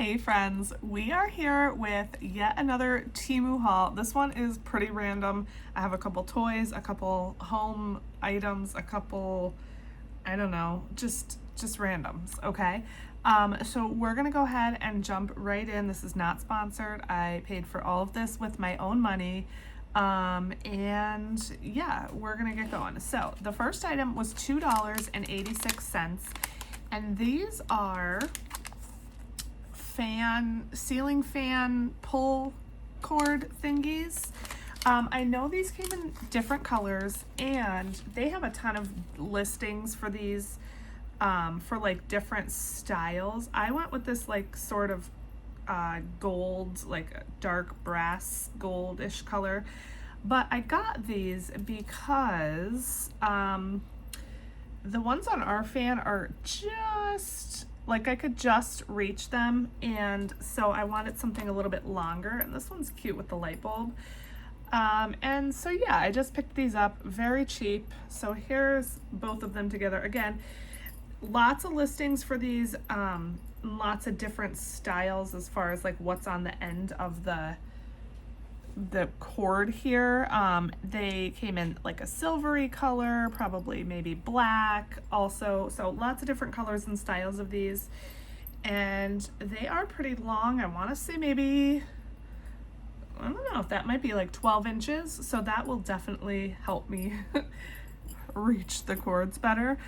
Hey friends, we are here with yet another Temu haul. This one is pretty random. I have a couple toys, a couple home items, a couple, I don't know, just randoms, okay? So we're gonna go ahead and jump right in. This is not sponsored. I paid for all of this with my own money. And yeah, we're gonna get going. So the first item was $2.86, and these are ceiling fan pull cord thingies. I know these came in different colors, and they have a ton of listings for these for like different styles. I went with this like sort of gold, like a dark brass goldish color, but I got these because the ones on our fan are just like I could just reach them, and so I wanted something a little bit longer, and this one's cute with the light bulb. And so yeah, I just picked these up, very cheap. So here's both of them together. Again, lots of listings for these, lots of different styles as far as like what's on the end of the cord here. They came in like a silvery color, probably maybe black also, so lots of different colors and styles of these, and they are pretty long. I want to say maybe, I don't know if that might be like 12 inches, so that will definitely help me reach the cords better.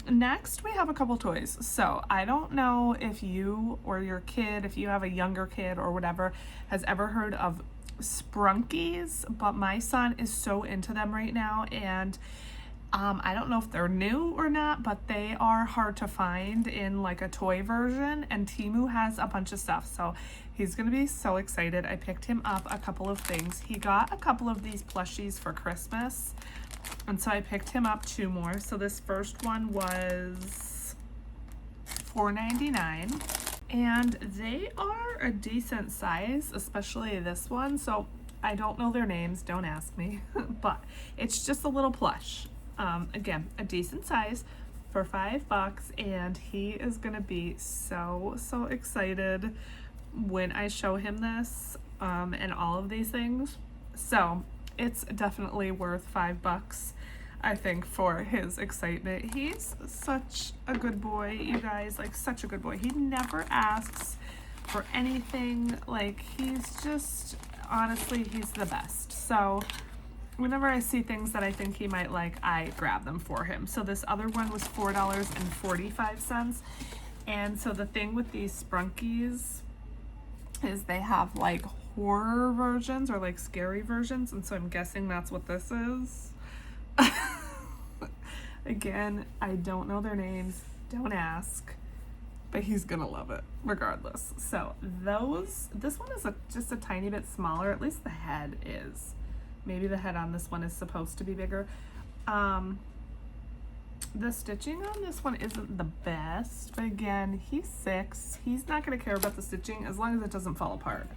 Next we have a couple toys. So I don't know if you or your kid, if you have a younger kid or whatever, has ever heard of Sprunkies, but my son is so into them right now, and I don't know if they're new or not, but they are hard to find in like a toy version, and Temu has a bunch of stuff, so he's gonna be so excited. I picked him up a couple of things. He got a couple of these plushies for Christmas, and so I picked him up two more. So this first one was $4.99, and they are a decent size, especially this one. So I don't know their names, don't ask me, but it's just a little plush. Again, a decent size for $5, and he is gonna be so excited when I show him this and all of these things. So it's definitely worth $5, I think, for his excitement. He's such a good boy, you guys, like such a good boy. He never asks for anything. Like, he's just, honestly, he's the best. So whenever I see things that I think he might like, I grab them for him. So this other one was $4.45. And so the thing with these Sprunkies is they have like horror versions or like scary versions, and so I'm guessing that's what this is. Again, I don't know their names, don't ask, but he's gonna love it regardless. So this one is just a tiny bit smaller, at least the head is. Maybe the head on this one is supposed to be bigger. The stitching on this one isn't the best, but again, he's 6. He's not gonna care about the stitching as long as it doesn't fall apart.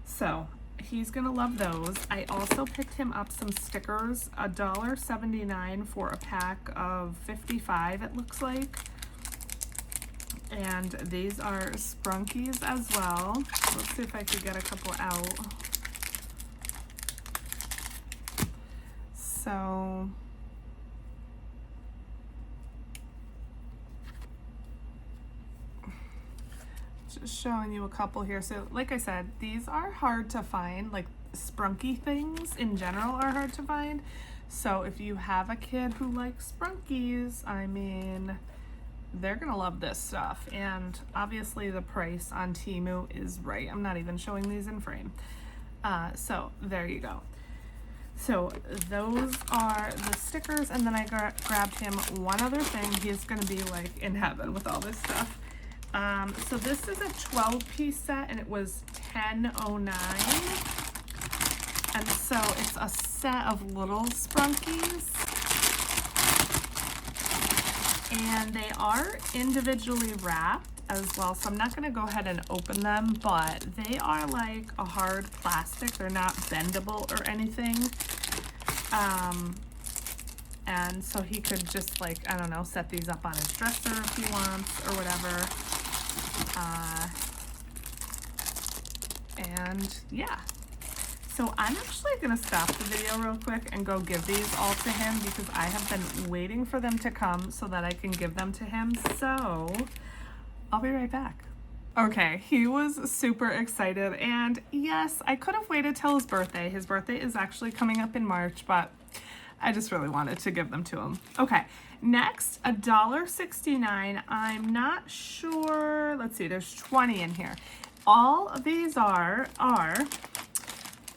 So he's gonna love those. I also picked him up some stickers, $1.79 for a pack of 55, it looks like. And these are Sprunkies as well. Let's see if I could get a couple out. So just showing you a couple here. So like I said, these are hard to find. Like Sprunky things in general are hard to find. So if you have a kid who likes Sprunkies, I mean, they're gonna love this stuff. And obviously the price on Temu is right. I'm not even showing these in frame. So there you go. So those are the stickers, and then I grabbed him one other thing. He's gonna be like in heaven with all this stuff. So this is a 12-piece set, and it was $10.09. And so it's a set of little Sprunkies, and they are individually wrapped as well. So I'm not gonna go ahead and open them, but they are like a hard plastic. They're not bendable or anything. And so he could just like, I don't know, set these up on his dresser if he wants or whatever. And yeah. So I'm actually going to stop the video real quick and go give these all to him because I have been waiting for them to come so that I can give them to him. So I'll be right back. Okay, he was super excited, and yes, I could have waited till his birthday. His birthday is actually coming up in March, but I just really wanted to give them to him. Okay, next, $1.69. I'm not sure, let's see, there's 20 in here. All of these are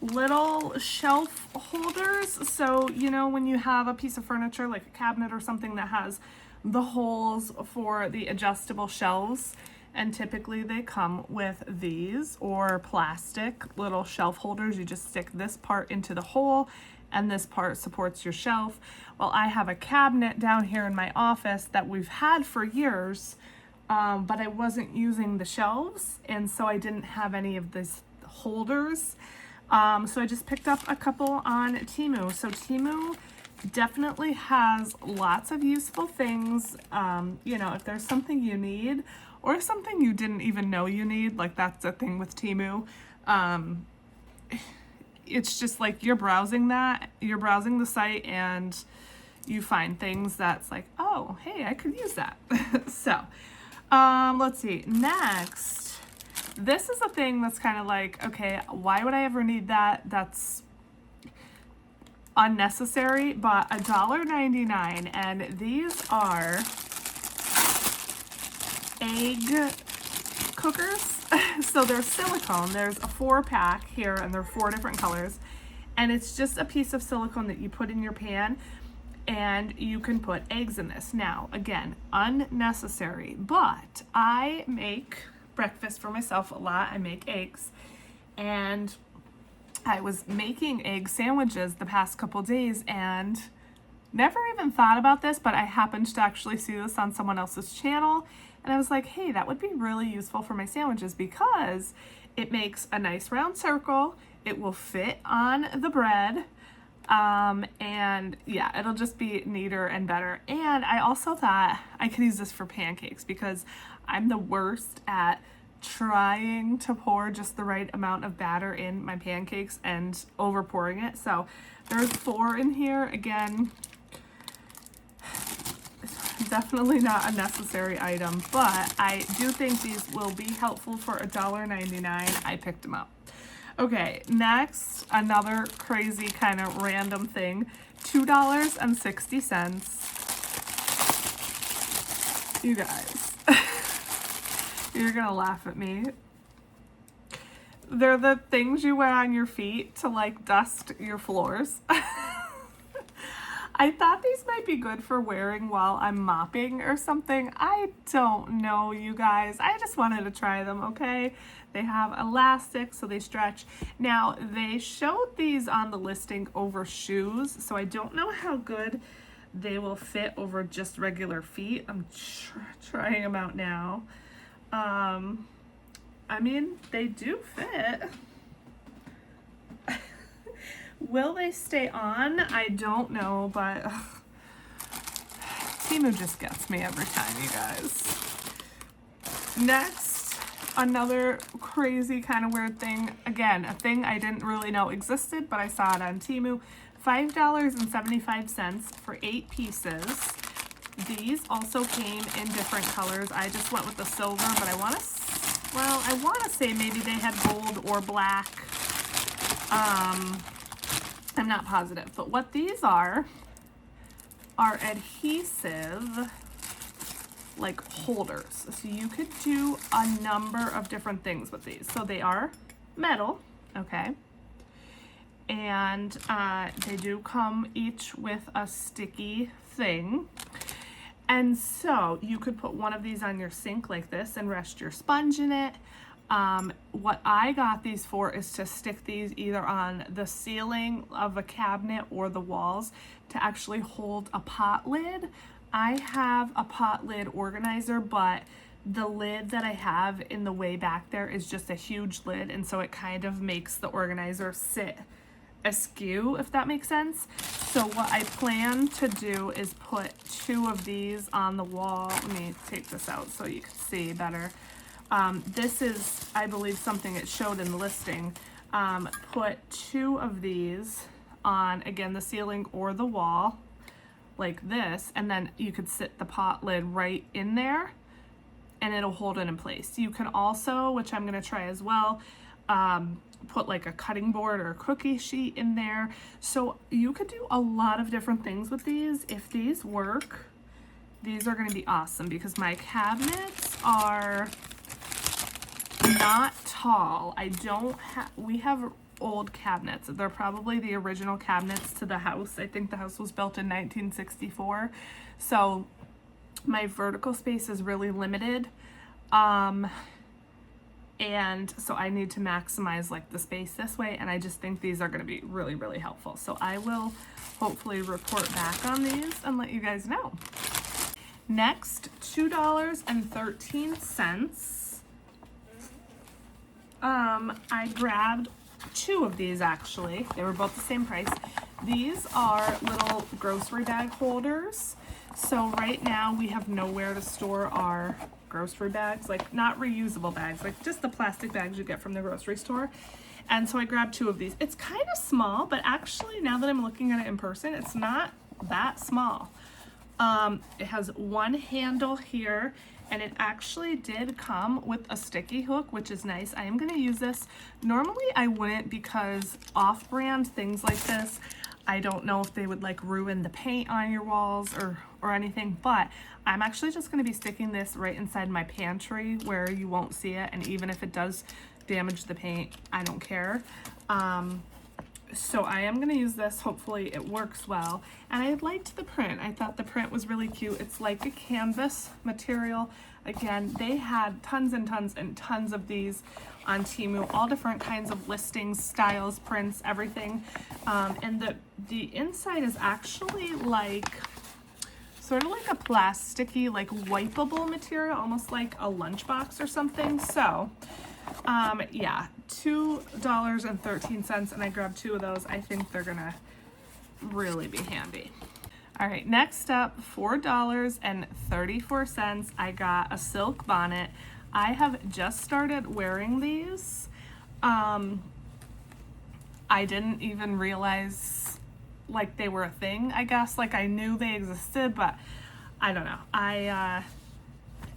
little shelf holders. So, you know, when you have a piece of furniture, like a cabinet or something that has the holes for the adjustable shelves, and typically they come with these or plastic little shelf holders. You just stick this part into the hole and this part supports your shelf. Well, I have a cabinet down here in my office that we've had for years, but I wasn't using the shelves, and so I didn't have any of these holders. So I just picked up a couple on Temu. So Temu definitely has lots of useful things. You know, if there's something you need or something you didn't even know you need, like that's a thing with Temu. It's just like you're browsing the site and you find things that's like, oh, hey, I could use that. So, let's see, next. This is a thing that's kind of like, okay, why would I ever need that? That's unnecessary, but $1.99, and these are egg cookers. So they're silicone. There's a 4-pack here, and they're 4 different colors, and it's just a piece of silicone that you put in your pan, and you can put eggs in this. Now, again, unnecessary, but I make breakfast for myself a lot. I make eggs, and I was making egg sandwiches the past couple days and never even thought about this, but I happened to actually see this on someone else's channel, and I was like, hey, that would be really useful for my sandwiches because it makes a nice round circle, it will fit on the bread, and yeah, it'll just be neater and better. And I also thought I could use this for pancakes because I'm the worst at trying to pour just the right amount of batter in my pancakes and over pouring it. So there's 4 in here. Again, definitely not a necessary item, but I do think these will be helpful for $1.99. I picked them up. Okay, next, another crazy kind of random thing, $2.60. You guys, you're gonna laugh at me. They're the things you wear on your feet to like dust your floors. I thought these might be good for wearing while I'm mopping or something. I don't know, you guys. I just wanted to try them, okay? They have elastic, so they stretch. Now, they showed these on the listing over shoes, so I don't know how good they will fit over just regular feet. I'm trying them out now. I mean, they do fit. Will they stay on? I don't know, but Temu just gets me every time, you guys. Next, another crazy kind of weird thing. Again, a thing I didn't really know existed, but I saw it on Temu. $5.75 for 8 pieces. These also came in different colors. I just went with the silver, but I want to say maybe they had gold or black. I'm not positive, but what these are adhesive like holders. So you could do a number of different things with these. So they are metal, okay? And they do come each with a sticky thing. And so you could put one of these on your sink like this and rest your sponge in it. What I got these for is to stick these either on the ceiling of a cabinet or the walls to actually hold a pot lid. I have a pot lid organizer, but the lid that I have in the way back there is just a huge lid, and so it kind of makes the organizer sit askew, if that makes sense. So what I plan to do is put 2 of these on the wall. Let me take this out so you can see better. This is, I believe, something it showed in the listing. Put 2 of these on, again, the ceiling or the wall, like this, and then you could sit the pot lid right in there and it'll hold it in place. You can also, which I'm gonna try as well, put like a cutting board or a cookie sheet in there. So you could do a lot of different things with these. If these work, these are gonna be awesome because my cabinets are not tall. We have old cabinets. They're probably the original cabinets to the house. I think the house was built in 1964. So my vertical space is really limited. And so I need to maximize like the space this way, and I just think these are going to be really, really helpful. So I will hopefully report back on these and let you guys know. Next, $2.13. I grabbed 2 of these actually. They were both the same price. These are little grocery bag holders. So right now we have nowhere to store our grocery bags, like not reusable bags, like just the plastic bags you get from the grocery store. And so I grabbed 2 of these. It's kind of small, but actually now that I'm looking at it in person, it's not that small. It has one handle here, and it actually did come with a sticky hook, which is nice. I am going to use this. Normally I wouldn't, because off-brand things like this, I don't know if they would like ruin the paint on your walls or anything, but I'm actually just going to be sticking this right inside my pantry where you won't see it, and even if it does damage the paint, I don't care. So I am going to use this. Hopefully it works well. And I liked the print. I thought the print was really cute. It's like a canvas material. Again, they had tons and tons and tons of these on Temu, all different kinds of listings, styles, prints, everything. And the inside is actually like sort of like a plasticky, like wipeable material, almost like a lunchbox or something. So yeah, $2.13, and I grabbed 2 of those. I think they're gonna really be handy. All right, next up, $4.34. I got a silk bonnet. I have just started wearing these. I didn't even realize like they were a thing, I guess. Like I knew they existed, but I don't know. I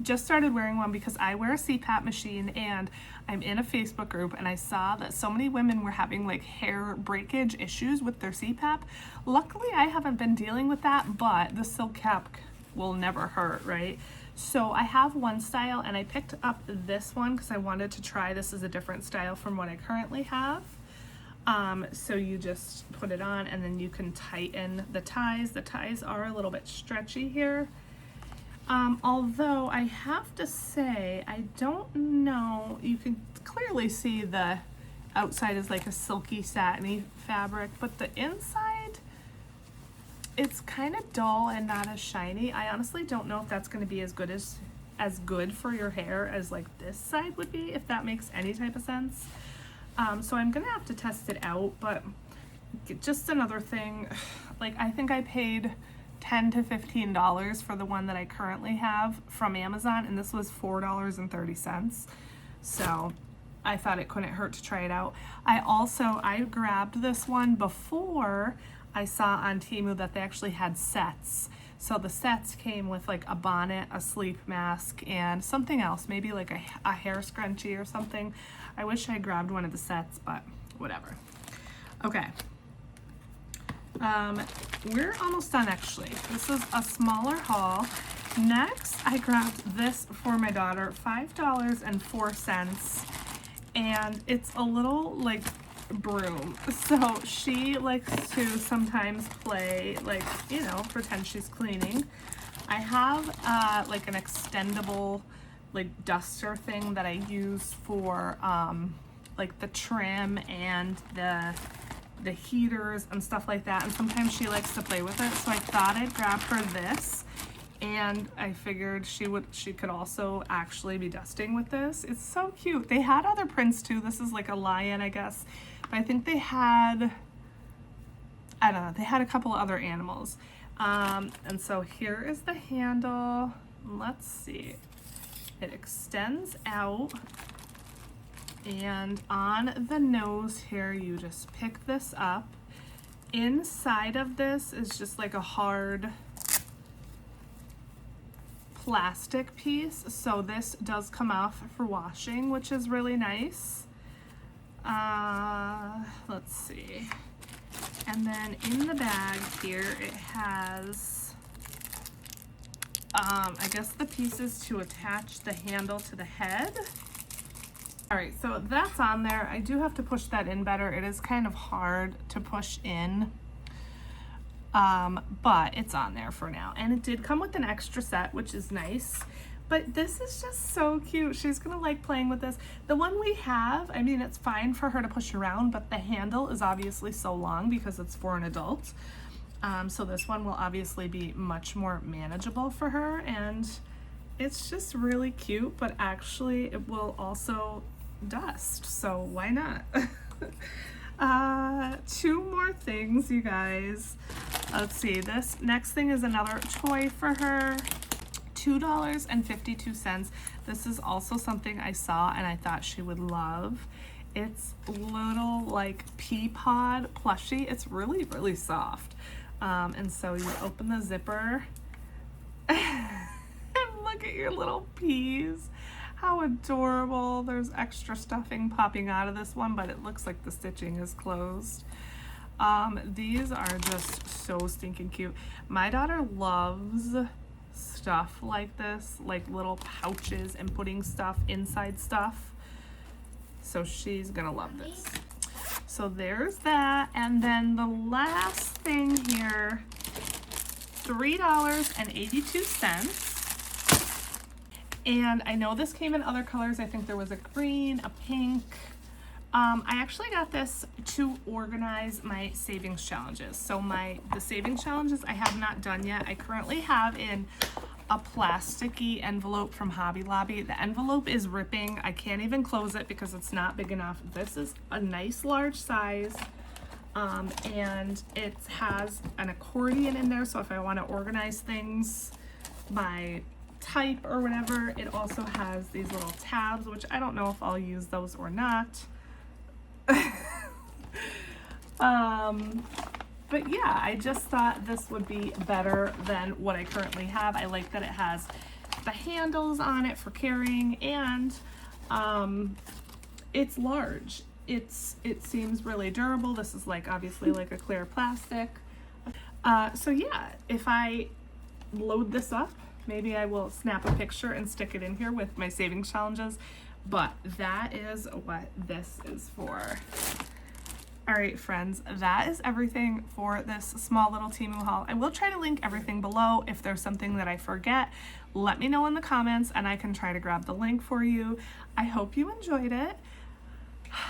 just started wearing one because I wear a CPAP machine, and I'm in a Facebook group, and I saw that so many women were having like hair breakage issues with their CPAP. Luckily, I haven't been dealing with that, but the silk cap will never hurt, right? So I have one style, and I picked up this one because I wanted to try. This is a different style from what I currently have. So you just put it on, and then you can tighten the ties. The ties are a little bit stretchy here. Although I have to say, I don't know, you can clearly see the outside is like a silky satiny fabric, but the inside, it's kind of dull and not as shiny. I honestly don't know if that's going to be as good for your hair as like this side would be, if that makes any type of sense. So I'm going to have to test it out, but just another thing, like I think I paid $10 to $15 for the one that I currently have from Amazon, and this was $4.30. So I thought it couldn't hurt to try it out. I grabbed this one before I saw on Temu that they actually had sets. So the sets came with like a bonnet, a sleep mask, and something else, maybe like a hair scrunchie or something. I wish I grabbed one of the sets, but whatever. Okay. We're almost done actually. This is a smaller haul. Next, I grabbed this for my daughter, $5.04, and it's a little like broom. So she likes to sometimes play, like, you know, pretend she's cleaning. I have like an extendable like duster thing that I use for like the trim and the heaters and stuff like that, and sometimes she likes to play with it, so I thought I'd grab her this, and I figured she could also actually be dusting with this. It's so cute. They had other prints too. This is like a lion, I guess, but I think they had, I don't know, they had a couple other animals. And so here is the handle. Let's see. It extends out, and on the nose here, you just pick this up. Inside of this is just like a hard plastic piece, so this does come off for washing, which is really nice. Let's see. And then in the bag here, it has, I guess the pieces to attach the handle to the head. All right, so that's on there. I do have to push that in better. It is kind of hard to push in, but it's on there for now. And it did come with an extra set, which is nice. But this is just so cute. She's gonna like playing with this. The one we have, I mean, it's fine for her to push around, but the handle is obviously so long because it's for an adult. So this one will obviously be much more manageable for her, and it's just really cute, but actually it will also dust, so why not? Two more things, you guys. Let's see, this next thing is another toy for her. $2.52. This is also something I saw and I thought she would love. It's little like pea pod plushie. It's really, really soft. And so you open the zipper and look at your little peas. How adorable. There's extra stuffing popping out of this one, but it looks like the stitching is closed. These are just so stinking cute. My daughter loves stuff like this, like little pouches and putting stuff inside stuff. So she's gonna love this. So there's that. And then the last thing here, $3.82. And I know this came in other colors. I think there was a green, a pink. I actually got this to organize my savings challenges. So the savings challenges I have not done yet. I currently have in a plasticky envelope from Hobby Lobby. The envelope is ripping. I can't even close it because it's not big enough. This is a nice large size. And it has an accordion in there. So if I want to organize things by type or whatever, it also has these little tabs, which I don't know if I'll use those or not. But yeah, I just thought this would be better than what I currently have. I like that it has the handles on it for carrying, and it's large. It seems really durable. This is like obviously like a clear plastic. So yeah, if I load this up, maybe I will snap a picture and stick it in here with my savings challenges. But that is what this is for. All right, friends, that is everything for this small little Temu haul. I will try to link everything below. If there's something that I forget, let me know in the comments and I can try to grab the link for you. I hope you enjoyed it.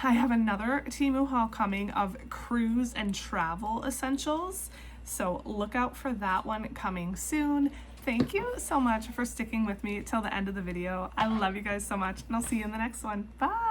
I have another Temu haul coming of cruise and travel essentials, so look out for that one coming soon. Thank you so much for sticking with me till the end of the video. I love you guys so much, and I'll see you in the next one. Bye!